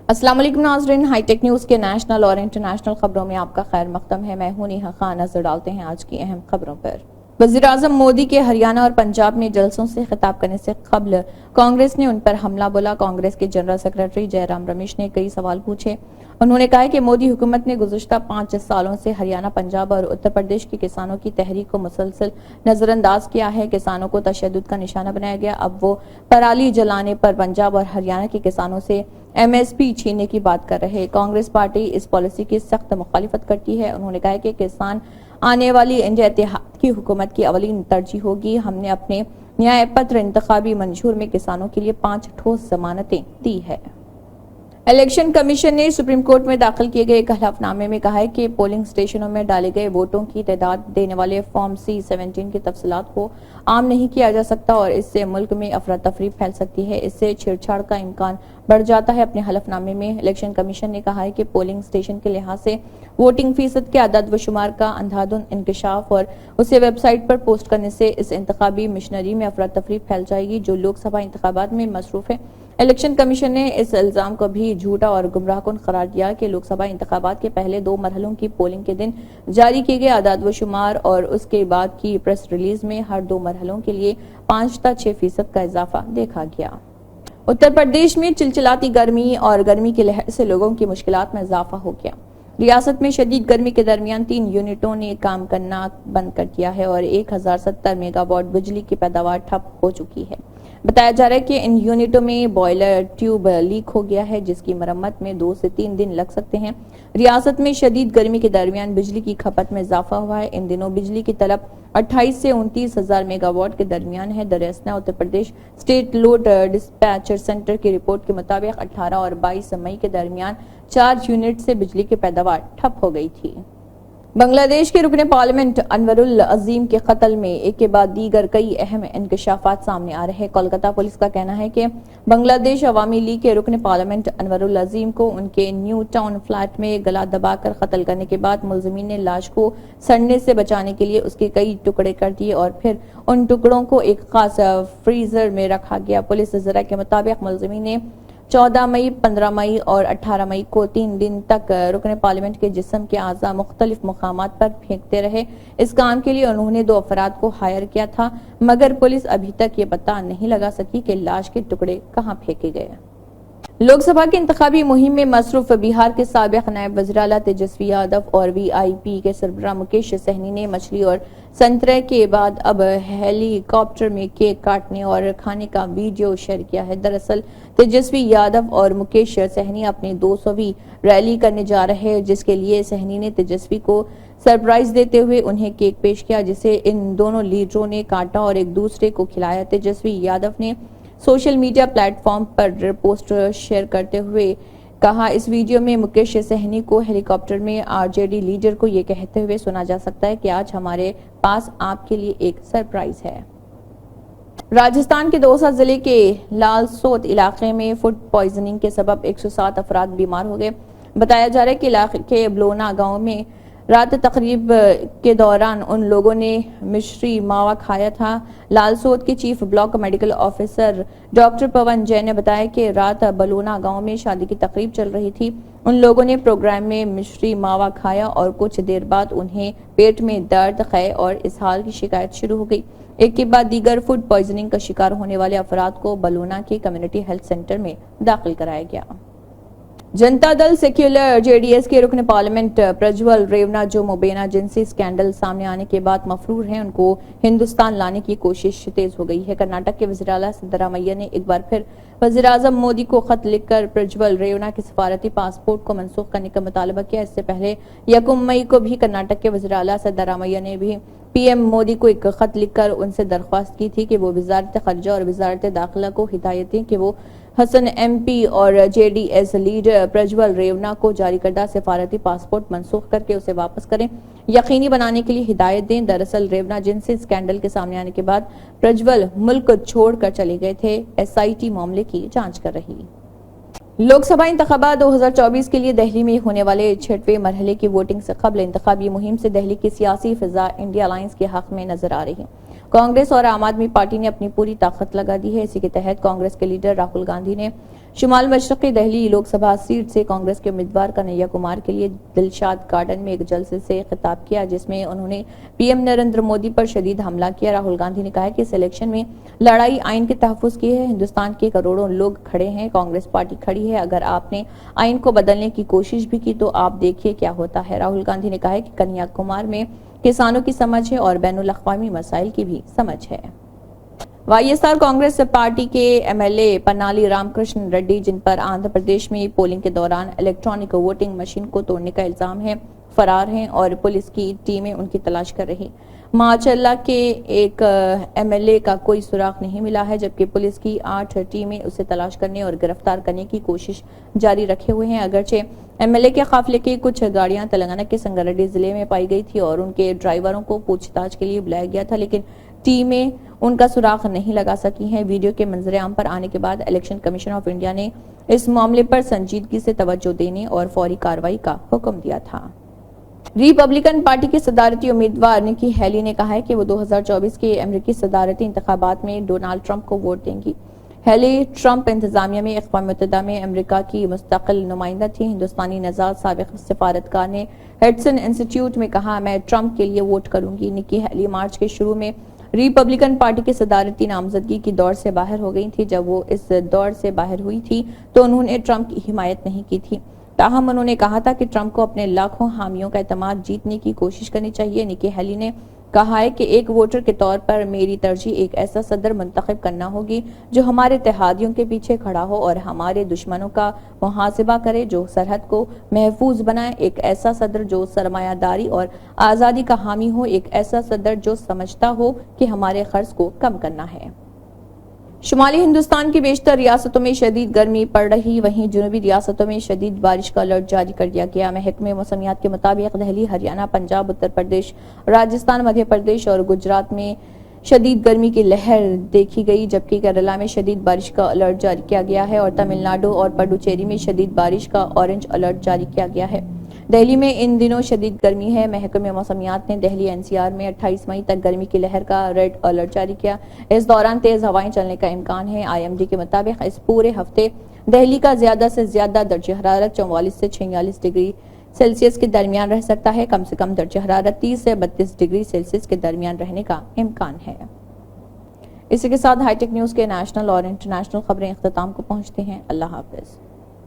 अस्सलाम वालेकुम नाज़रीन, हाईटेक न्यूज़ के नेशनल और इंटरनेशनल खबरों में आपका खैर मक़दम है। मैं हूं नेहा खान। नजर डालते हैं आज की अहम खबरों पर। वज़ीर-ए-आज़म मोदी के हरियाणा और पंजाब में जलसों से खिताब करने से कबल कांग्रेस ने उन पर हमला बोला। कांग्रेस के जनरल सेक्रेटरी जयराम रमेश ने कई सवाल पूछे। उन्होंने कहा कि मोदी हुकूमत ने गुज़श्ता 5 सालों से हरियाणा, पंजाब और उत्तर प्रदेश के किसानों की तहरीक को मुसलसल नजरअंदाज किया है। किसानों को तशद्दुद का निशाना बनाया गया। अब वो पराली जलाने पर पंजाब और हरियाणा के किसानों से MSP छीनने की बात कर रहे। कांग्रेस पार्टी इस पॉलिसी की सख्त मुखालिफत करती है। उन्होंने कहा कि किसान आने वाली इंडिया इत्तेहाद की हुकूमत की अवलीन तरजीह होगी। हमने अपने न्याय पत्र इंतखाबी मंशूर में किसानों के लिए 5 ठोस जमानतें दी है। इलेक्शन कमीशन ने सुप्रीम कोर्ट में दाखिल किए गए एक हलफनामे में कहा है कि पोलिंग स्टेशनों में डाले गए वोटों की तादाद देने वाले फॉर्म C-17 की तफसीलात को आम नहीं किया जा सकता और इससे मुल्क में अफरा तफरी फैल सकती है। इससे छेड़छाड़ का इम्कान बढ़ जाता है। अपने हलफनामे में इलेक्शन कमीशन ने कहा है कि पोलिंग स्टेशन के लिहाज से वोटिंग फीसद के अदद व शुमार का अंधाधुन इंकशाफ और उसे वेबसाइट पर पोस्ट करने से इस इंतखाबी मिशनरी में अफरा तफरी फैल जाएगी जो लोकसभा इंतखाबात में मसरूफ है। इलेक्शन कमीशन ने इस इल्जाम को भी झूठा और गुमराहकुन करार दिया कि लोकसभा इंतखाबात के पहले 2 मरहलों की पोलिंग के दिन जारी किए गए आदाद व शुमार और उसके बाद की प्रेस रिलीज में हर 2 मरहलों के लिए 5 से 6% का इजाफा देखा गया। उत्तर प्रदेश में चिलचिलाती गर्मी और गर्मी की लहर से लोगों की मुश्किलात में इजाफा हो गया। रियासत में शदीद गर्मी के दरमियान 3 यूनिटों ने काम करना बंद कर दिया है और 1070 मेगावाट बिजली की पैदावार ठप हो चुकी है। बताया जा रहा है कि इन यूनिटों में बॉयलर ट्यूब लीक हो गया है जिसकी मरम्मत में 2 से 3 दिन लग सकते हैं। रियासत में शदीद गर्मी के दरमियान बिजली की खपत में इजाफा हुआ है। इन दिनों बिजली की तलब 28 से 29 हजार मेगावाट के दरमियान है। दरअसल Uttar Pradesh state load dispatcher centre की रिपोर्ट के मुताबिक 18 और 22 मई के दरमियान 4 यूनिट से बिजली की पैदावार ठप हो गई थी। बांग्लादेश के रुकने पार्लियामेंट अनवरुल अजीम के कत्ल में एक के बाद दीगर कई अहम इंकशाफात सामने आ रहे हैं। कोलकाता पुलिस का कहना है कि बांग्लादेश अवामी लीग के रुकने पार्लियामेंट अनवरुल अजीम को उनके न्यू टाउन फ्लैट में गला दबाकर कत्ल करने के बाद मुलजिमीन ने लाश को सड़ने से बचाने के लिए उसके कई टुकड़े कर दिए और फिर उन टुकड़ों को एक खास फ्रीजर में रखा गया। पुलिस जरा के मुताबिक मुलजिमीन ने 14 मई, 15 मई और 18 मई को 3 दिन तक रुकने पार्लियामेंट के जिस्म के आज़ा मुख्तलिफ मुकामात पर फेंकते रहे। इस काम के लिए उन्होंने 2 अफराद को हायर किया था मगर पुलिस अभी तक ये पता नहीं लगा सकी कि लाश के टुकड़े कहां फेंके गए। लोकसभा की इंतखाबी मुहिम में मसरूफ बिहार के साबिक नायब वज़ीर-ए-आला तेजस्वी यादव और VIP के सरबराह मुकेश सहनी ने मछली और संतरे के बाद अब हेलीकॉप्टर में केक काटने और खाने का वीडियो शेयर किया है। दरअसल तेजस्वी यादव और मुकेश सहनी अपनी 200वीं रैली करने जा रहे हैं जिसके लिए सहनी ने तेजस्वी को सरप्राइज देते हुए उन्हें केक पेश किया जिसे इन दोनों लीडरों ने काटा और एक दूसरे को खिलाया। तेजस्वी यादव ने सोशल मीडिया प्लेटफॉर्म पर पोस्ट शेयर करते हुए कहा, इस वीडियो में मुकेश सहनी को हेलीकॉप्टर में RJD लीडर को ये कहते हुए सुना जा सकता है कि आज हमारे पास आपके लिए एक सरप्राइज है। राजस्थान के दौसा जिले के लालसोट इलाके में फूड पॉइजनिंग के सबब 107 अफराद बीमार हो गए। बताया जा रहा है कि इलाके के बलोना गांव में रात तकरीब के दौरान उन लोगों ने मिश्री मावा खाया था। लालसोट के chief block medical officer doctor Pawan Jain ने बताया कि रात बलोना गांव में शादी की तकरीब चल रही थी। उन लोगों ने प्रोग्राम में मिश्री मावा खाया और कुछ देर बाद उन्हें पेट में दर्द, कै और इसहाल की शिकायत शुरू हो गई। एक के बाद दीगर फूड पॉइजनिंग का शिकार होने वाले अफराद को बलोना के कम्युनिटी हेल्थ सेंटर में दाखिल कराया गया। जनता दल सेक्युलर JDS के रुकने पार्लियामेंट प्रज्वल रेवना जो मुबैना जिनसी स्कैंडल सामने आने के बाद मफरूर हैं, उनको हिंदुस्तान लाने की कोशिश तेज हो गई है। कर्नाटक के वज़ीर-ए-आला सिद्धरामैया ने एक बार फिर वज़ीर-ए-आज़म मोदी को खत लिखकर प्रज्वल रेवना के सफारती पासपोर्ट को मनसूख करने का मुतालबा किया। इससे पहले 1 मई को भी कर्नाटक के वज़ीर-ए-आला सिद्धरामैया ने भी PM मोदी को एक खत लिखकर उनसे दरख्वास्त की थी कि वो वज़ारत ख़ारजा और वज़ारत दाखिला को हिदायत दें कि वो हसन MP और JDS लीडर प्रज्वल रेवना को जारी करदा सफारती पासपोर्ट मनसूख करके उसे वापस करें, यकीनी बनाने के लिए हिदायत दें। दरअसल रेवना जिनसी स्कैंडल के सामने आने के बाद प्रज्वल मुल्क छोड़कर चले गए थे। SIT मामले की जांच कर रही। लोकसभा इंतखाबात 2024 के लिए दिल्ली में होने वाले 6वें मरहले की वोटिंग से कबल इंतखाबी मुहिम से दिल्ली की सियासी फिजा इंडिया अलायंस के हक में नजर आ रही है। कांग्रेस और आम आदमी पार्टी ने अपनी पूरी ताकत लगा दी है। इसी के तहत कांग्रेस के लीडर राहुल गांधी ने شمال مشرقی دہلی لوک سبھا سیٹ سے کانگریس کے امیدوار کنہیا کمار کے لیے دلشاد گارڈن میں ایک جلسے سے خطاب کیا، جس میں انہوں نے پی ایم نریندر مودی پر شدید حملہ کیا۔ راہل گاندھی نے کہا کہ اس الیکشن میں لڑائی آئین کے تحفظ کی ہے۔ ہندوستان کے کروڑوں لوگ کھڑے ہیں، کانگریس پارٹی کھڑی ہے۔ اگر آپ نے آئین کو بدلنے کی کوشش بھی کی تو آپ دیکھیے کیا ہوتا ہے۔ راہل گاندھی نے کہا کہ کنہیا کمار میں کسانوں کی سمجھ ہے اور بین الاقوامی مسائل کی بھی سمجھ ہے۔ Y S R Congress party کے M L A Pinnelli Ram Krishna Reddy, جن پر آندھرا پردیش میں پولنگ کے دوران الیکٹرانک ووٹنگ مشین کو توڑنے کا الزام ہے، فرار ہیں اور پولیس کی ٹیمیں ان کی تلاش کر رہی۔ ماچلہ کے ایک ایم ایل اے کا کوئی سراغ نہیں ملا ہے، جبکہ پولیس کی 8 ٹیمیں اسے تلاش کرنے اور گرفتار کرنے کی کوشش جاری رکھے ہوئے ہیں۔ اگرچہ ایم ایل اے کے قافلے کی کچھ گاڑیاں تلنگانہ کے سنگاریڈی ضلع میں پائی گئی تھی اور ان کے ڈرائیوروں کو پوچھ تاچھ کے لیے بلایا گیا تھا، لیکن ٹیمیں ان کا سراغ نہیں لگا سکی ہیں۔ ویڈیو کے منظر عام پر آنے کے بعد الیکشن کمیشن آف انڈیا نے اس معاملے پر سنجیدگی سے توجہ دینے اور فوری کارروائی کا حکم دیا تھا۔ ریپبلکن پارٹی کے صدارتی امیدوار نکی ہیلی نے کہا ہے کہ وہ 2024 کے امریکی صدارتی انتخابات میں ڈونالڈ ٹرمپ کو ووٹ دیں گی۔ ہیلی ٹرمپ انتظامیہ میں اقوام متحدہ میں امریکہ کی مستقل نمائندہ تھی۔ ہندوستانی نژاد سابق سفارتکار نے ہڈسن انسٹیٹیوٹ میں کہا، میں ٹرمپ کے لیے ووٹ کروں گی۔ نکی ہیلی مارچ کے شروع میں ریپبلکن پارٹی کے صدارتی نامزدگی کی دوڑ سے باہر ہو گئی تھی۔ جب وہ اس دوڑ سے باہر ہوئی تھی تو انہوں نے ٹرمپ کی حمایت نہیں کی تھی، تاہم انہوں نے کہا تھا کہ ٹرمپ کو اپنے لاکھوں حامیوں کا اعتماد جیتنے کی کوشش کرنی چاہیے۔ نکی ہیلی نے کہا ہے کہ ایک ووٹر کے طور پر میری ترجیح ایک ایسا صدر منتخب کرنا ہوگی جو ہمارے اتحادیوں کے پیچھے کھڑا ہو اور ہمارے دشمنوں کا محاسبہ کرے، جو سرحد کو محفوظ بنائے، ایک ایسا صدر جو سرمایہ داری اور آزادی کا حامی ہو، ایک ایسا صدر جو سمجھتا ہو کہ ہمارے قرض کو کم کرنا ہے۔ شمالی ہندوستان کی بیشتر ریاستوں میں شدید گرمی پڑ رہی، وہیں جنوبی ریاستوں میں شدید بارش کا الرٹ جاری کر دیا گیا۔ محکمہ موسمیات کے مطابق دہلی، ہریانہ، پنجاب، اتر پردیش، راجستھان، مدھیہ پردیش اور گجرات میں شدید گرمی کی لہر دیکھی گئی، جبکہ کیرالہ میں شدید بارش کا الرٹ جاری کیا گیا ہے اور تمل ناڈو اور پڈوچیری میں شدید بارش کا اورنج الرٹ جاری کیا گیا ہے۔ دہلی میں ان دنوں شدید گرمی ہے۔ محکمہ موسمیات نے دہلی این سی آر میں 28 مئی تک گرمی کی لہر کا ریڈ الرٹ جاری کیا۔ اس دوران تیز ہوائیں چلنے کا امکان ہے۔ آئی ایم ڈی کے مطابق اس پورے ہفتے دہلی کا زیادہ سے زیادہ درجہ حرارت 44 سے 46 ڈگری سیلسیس کے درمیان رہ سکتا ہے، کم سے کم درجہ حرارت 30 سے 32 ڈگری سیلسیس کے درمیان رہنے کا امکان ہے۔ اسی کے ساتھ ہائی ٹیک نیوز کے نیشنل اور انٹرنیشنل خبریں اختتام کو پہنچتے ہیں۔ اللہ حافظ۔